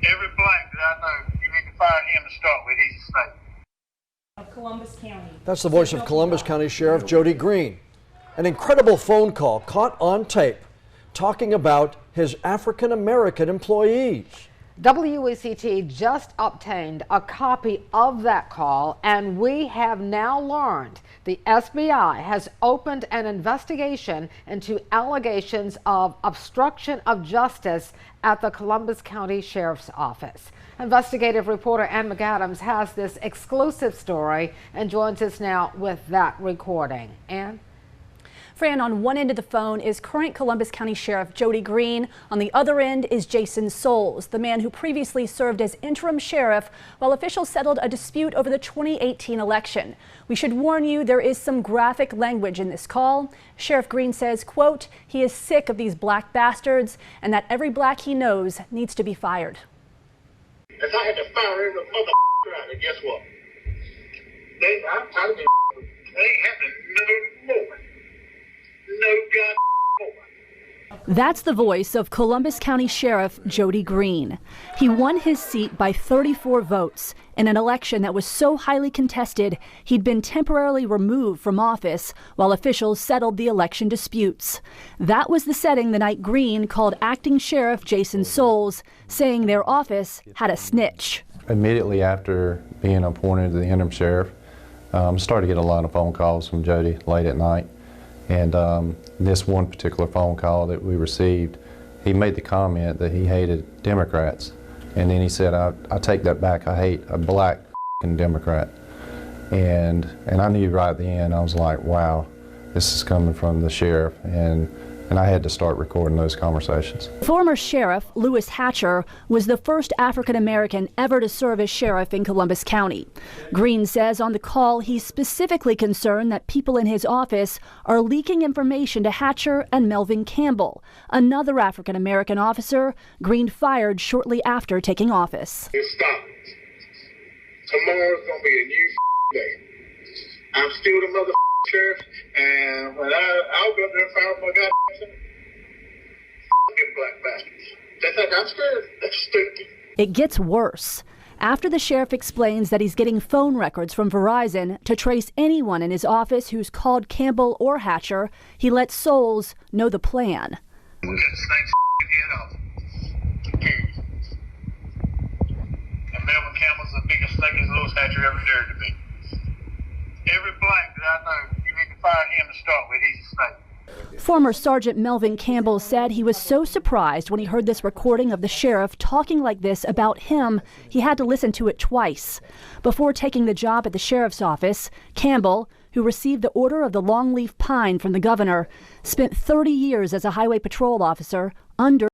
Every black that I know, you need to fire him to start with. He's a snake. Of Columbus County. That's the voice of Columbus County Sheriff Jody Green. An incredible phone call caught on tape talking about his African-American employees. WECT just obtained a copy of that call, and we have now learned the SBI has opened an investigation into allegations of obstruction of justice at the Columbus County Sheriff's Office. Investigative reporter Ann McAdams has this exclusive story and joins us now with that recording. Ann? Fran, on one end of the phone is current Columbus County Sheriff Jody Green. On the other end is Jason Souls, the man who previously served as interim sheriff while officials settled a dispute over the 2018 election. We should warn you, there is some graphic language in this call. Sheriff Green says, quote, he is sick of these black bastards and that every black he knows needs to be fired. If I had to fire every mother out, guess what? I'm tired of this. They ain't happening no more. No God more. That's the voice of Columbus County Sheriff Jody Green. He won his seat by 34 votes in an election that was so highly contested he'd been temporarily removed from office while officials settled the election disputes. That was the setting the night Green called acting Sheriff Jason Souls, saying their office had a snitch. Immediately after being appointed to the interim sheriff, started to get a lot of phone calls from Jody late at night. And this one particular phone call that we received, he made the comment that he hated Democrats. And then he said, I take that back, I hate a black Democrat. And I knew right at the end, I was like, wow, this is coming from the sheriff. And I had to start recording those conversations. Former Sheriff Louis Hatcher was the first African-American ever to serve as sheriff in Columbus County. Green says on the call he's specifically concerned that people in his office are leaking information to Hatcher and Melvin Campbell, another African-American officer Green fired shortly after taking office. It's stopped. Tomorrow's gonna be a new day. I'm still the mother sheriff, and when I'll go up there and fire my goddamn black bastards. They think I'm scared. That's stupid. It gets worse. After the sheriff explains that he's getting phone records from Verizon to trace anyone in his office who's called Campbell or Hatcher, he lets Souls know the plan. We'll get the snake's head off. Period. And Melvin Campbell's the biggest snake as Louis Hatcher ever dared to be. Every black that I know, you need to fire him to start with. He's a snake. Former Sergeant Melvin Campbell said he was so surprised when he heard this recording of the sheriff talking like this about him, he had to listen to it twice. Before taking the job at the sheriff's office, Campbell, who received the Order of the Longleaf Pine from the governor, spent 30 years as a highway patrol officer under